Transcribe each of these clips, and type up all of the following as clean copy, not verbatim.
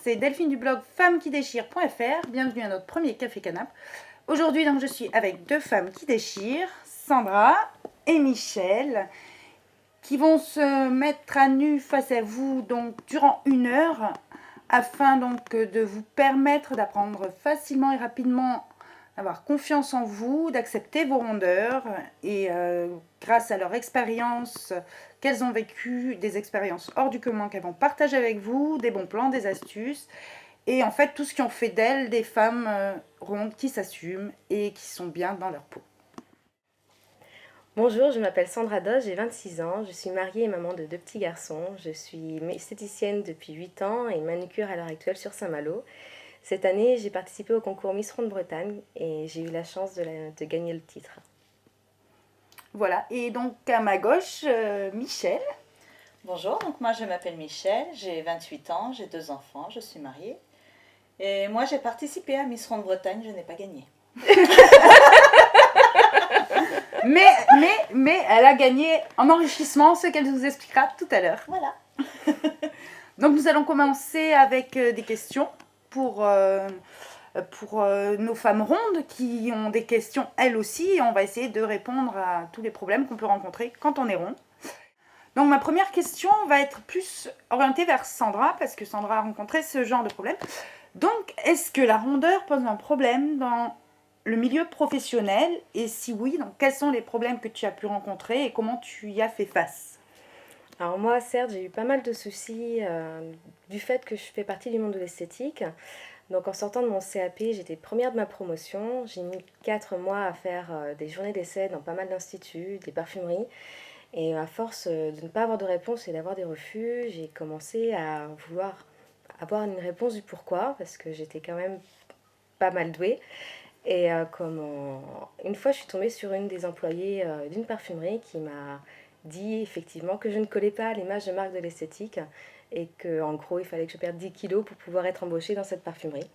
c'est Delphine du blog femmesquidéchirent.fr. Bienvenue à notre premier Café Canap. Aujourd'hui, donc, je suis avec deux femmes qui déchirent, Sandra et Michel, qui vont se mettre à nu face à vous donc, durant 1 heure afin donc, de vous permettre d'apprendre facilement et rapidement d'avoir confiance en vous, d'accepter vos rondeurs et grâce à leur expérience qu'elles ont vécu, des expériences hors du commun qu'elles vont partager avec vous, des bons plans, des astuces et en fait tout ce qui en fait d'elles des femmes rondes qui s'assument et qui sont bien dans leur peau. Bonjour, je m'appelle Sandra Doss, j'ai 26 ans, je suis mariée et maman de 2 petits garçons. Je suis esthéticienne depuis 8 ans et manucure à l'heure actuelle sur Saint-Malo. Cette année, j'ai participé au concours Miss Ronde Bretagne et j'ai eu la chance de gagner le titre. Voilà, et donc à ma gauche, Michel. Bonjour, donc moi je m'appelle Michel, j'ai 28 ans, j'ai 2 enfants, je suis mariée. Et moi j'ai participé à Miss Ronde Bretagne, je n'ai pas gagné. mais elle a gagné en enrichissement, ce qu'elle vous expliquera tout à l'heure. Voilà. Donc nous allons commencer avec des questions pour nos femmes rondes qui ont des questions elles aussi. Et on va essayer de répondre à tous les problèmes qu'on peut rencontrer quand on est rond. Donc ma première question va être plus orientée vers Sandra, parce que Sandra a rencontré ce genre de problème. Donc, est-ce que la rondeur pose un problème dans le milieu professionnel? Et si oui, donc quels sont les problèmes que tu as pu rencontrer et comment tu y as fait face? Alors moi, certes, j'ai eu pas mal de soucis du fait que je fais partie du monde de l'esthétique. Donc en sortant de mon CAP, j'étais première de ma promotion. J'ai mis 4 mois à faire des journées d'essai dans pas mal d'instituts, des parfumeries. Et à force de ne pas avoir de réponse et d'avoir des refus, j'ai commencé à vouloir avoir une réponse du pourquoi, parce que j'étais quand même pas mal douée. Et une fois, je suis tombée sur une des employées d'une parfumerie qui m'a dit effectivement que je ne collais pas à l'image de marque de l'esthétique et qu'en gros, il fallait que je perde 10 kilos pour pouvoir être embauchée dans cette parfumerie.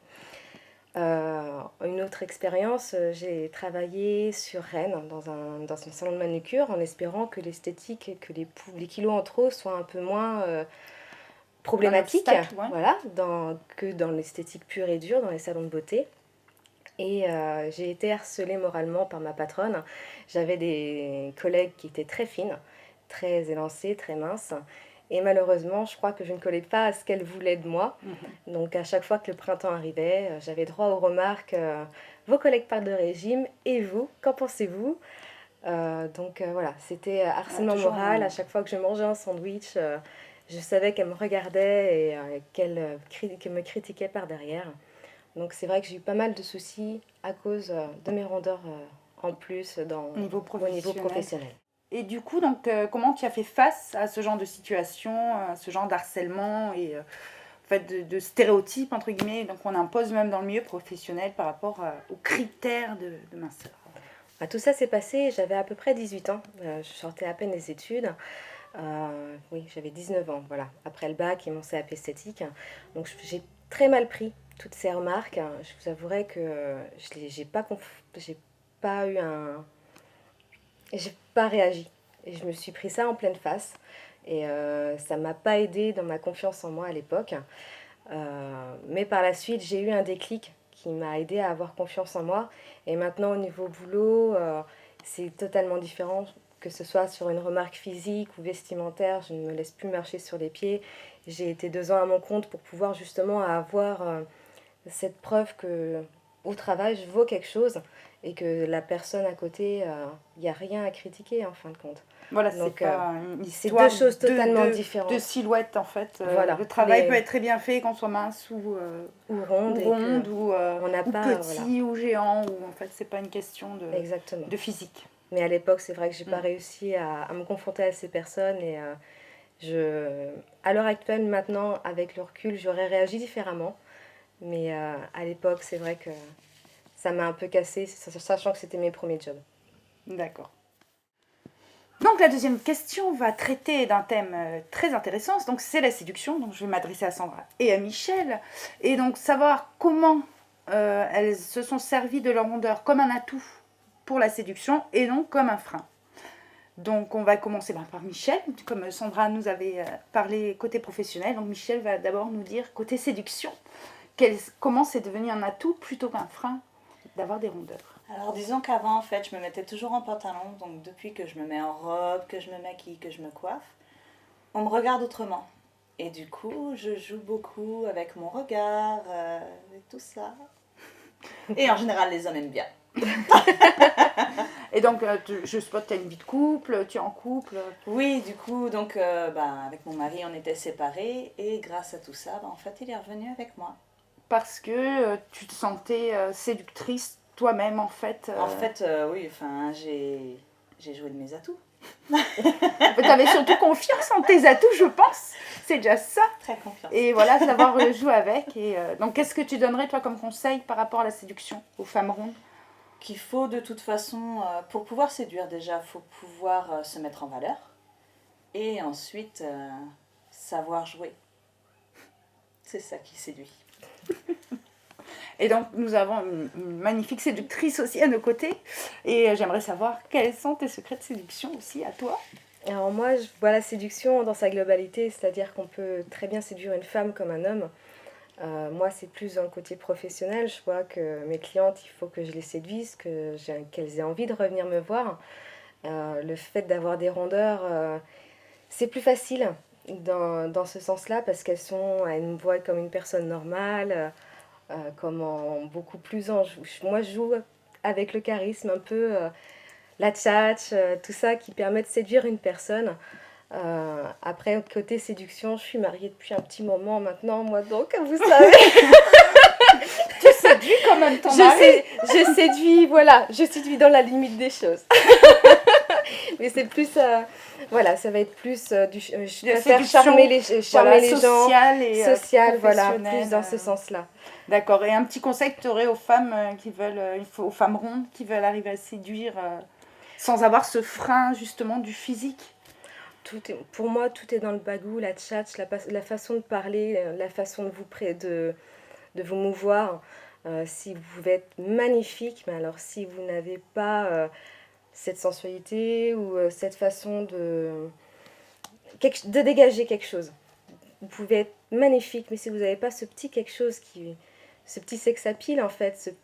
Une autre expérience, j'ai travaillé sur Rennes dans un salon de manucure en espérant que l'esthétique, que les kilos en trop soient un peu moins problématiques, ouais. Voilà, que dans l'esthétique pure et dure, dans les salons de beauté. Et j'ai été harcelée moralement par ma patronne. J'avais des collègues qui étaient très fines, très élancées, très minces. Et malheureusement, je crois que je ne collais pas à ce qu'elle voulait de moi. Donc à chaque fois que le printemps arrivait, j'avais droit aux remarques vos collègues parlent de régime, et vous, qu'en pensez-vous? Voilà, c'était harcèlement moral. À chaque fois que je mangeais un sandwich, je savais qu'elle me regardait et qu'elle me critiquait par derrière. Donc c'est vrai que j'ai eu pas mal de soucis à cause de mes rondeurs en plus au niveau professionnel. Et du coup, donc, comment tu as fait face à ce genre de situation, à ce genre d'harcèlement et en fait, de stéréotypes, entre guillemets, donc on impose même dans le milieu professionnel par rapport aux critères de minceur? Tout ça s'est passé, j'avais à peu près 18 ans, je sortais à peine des études. Oui, j'avais 19 ans, voilà, après le bac et mon CAP esthétique. Donc j'ai très mal pris toutes ces remarques. Je vous avouerai que j'ai pas réagi. Et je me suis pris ça en pleine face. Et ça m'a pas aidé dans ma confiance en moi à l'époque. Mais par la suite, j'ai eu un déclic qui m'a aidé à avoir confiance en moi. Et maintenant, au niveau boulot, c'est totalement différent. Que ce soit sur une remarque physique ou vestimentaire, je ne me laisse plus marcher sur les pieds. J'ai été 2 ans à mon compte pour pouvoir justement avoir cette preuve que au travail, je vaux quelque chose et que la personne à côté, il n'y a rien à critiquer en fin de compte. Voilà, donc c'est pas une histoire 2 choses totalement différentes. De silhouette en fait. Voilà. Le travail peut être très bien fait qu'on soit mince ou ronde, ou petit, ou géant, ou en fait c'est pas une question de physique. Mais à l'époque, c'est vrai que j'ai pas réussi à me confronter à ces personnes et à l'heure actuelle, maintenant, avec le recul, j'aurais réagi différemment. Mais à l'époque, c'est vrai que ça m'a un peu cassée, sachant que c'était mes premiers jobs. D'accord. Donc la deuxième question va traiter d'un thème très intéressant, donc c'est la séduction. Donc je vais m'adresser à Sandra et à Michel, et donc savoir comment elles se sont servies de leur rondeur comme un atout pour la séduction et non comme un frein. Donc on va commencer par Michel, comme Sandra nous avait parlé côté professionnel. Donc Michel va d'abord nous dire côté séduction, comment c'est devenu un atout plutôt qu'un frein d'avoir des rondeurs. Alors disons qu'avant, en fait, je me mettais toujours en pantalon. Donc depuis que je me mets en robe, que je me maquille, que je me coiffe, on me regarde autrement. Et du coup, je joue beaucoup avec mon regard et tout ça. Et en général, les hommes aiment bien. Et donc, je suppose que tu as une vie de couple, tu es en couple. Oui, du coup, donc, avec mon mari, on était séparés. Et grâce à tout ça, en fait, il est revenu avec moi. Parce que tu te sentais séductrice toi-même, en fait. En fait, oui, enfin, j'ai joué de mes atouts. Tu avais surtout confiance en tes atouts, je pense. C'est déjà ça. Très confiance. Et voilà, savoir jouer avec. Et, donc, qu'est-ce que tu donnerais, toi, comme conseil par rapport à la séduction aux femmes rondes? Qu'il faut de toute façon, pour pouvoir séduire déjà, il faut pouvoir se mettre en valeur. Et ensuite, savoir jouer. C'est ça qui séduit. Et donc, nous avons une magnifique séductrice aussi à nos côtés. Et j'aimerais savoir quels sont tes secrets de séduction aussi à toi. Alors moi, je vois la séduction dans sa globalité, c'est-à-dire qu'on peut très bien séduire une femme comme un homme. Moi, c'est plus dans le côté professionnel. Je vois que mes clientes, il faut que je les séduise, qu'elles aient envie de revenir me voir. Le fait d'avoir des rondeurs, c'est plus facile dans ce sens-là parce elles me voient comme une personne normale, beaucoup plus moi, je joue avec le charisme un peu, la tchatch, tout ça qui permet de séduire une personne. Après, côté séduction, je suis mariée depuis un petit moment maintenant, moi, donc, vous savez. Tu séduis quand même ton mari. Je séduis dans la limite des choses. Mais c'est plus, voilà, ça va être plus je préfère charmer les gens. Sociale et Social, voilà, professionnelle, plus dans ce sens-là. D'accord. Et un petit conseil que tu aurais aux femmes aux femmes rondes qui veulent arriver à séduire sans avoir ce frein justement du physique? Pour moi, tout est dans le bagou, la tchatch, la façon de parler, la façon de vous mouvoir. Si vous pouvez être magnifique, mais alors si vous n'avez pas cette sensualité ou cette façon de dégager quelque chose, vous pouvez être magnifique, mais si vous n'avez pas ce petit quelque chose, ce petit sex appeal en fait,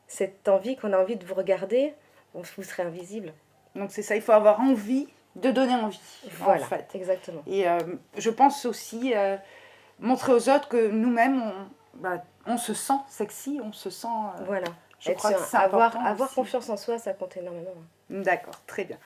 cette envie qu'on a envie de vous regarder, vous serez invisible. Donc c'est ça, il faut avoir envie de donner envie, voilà, en fait. Exactement. Et je pense aussi montrer aux autres que nous-mêmes, on se sent sexy, on se sent... voilà. Je crois que c'est important avoir aussi. confiance en soi, ça compte énormément. D'accord, très bien.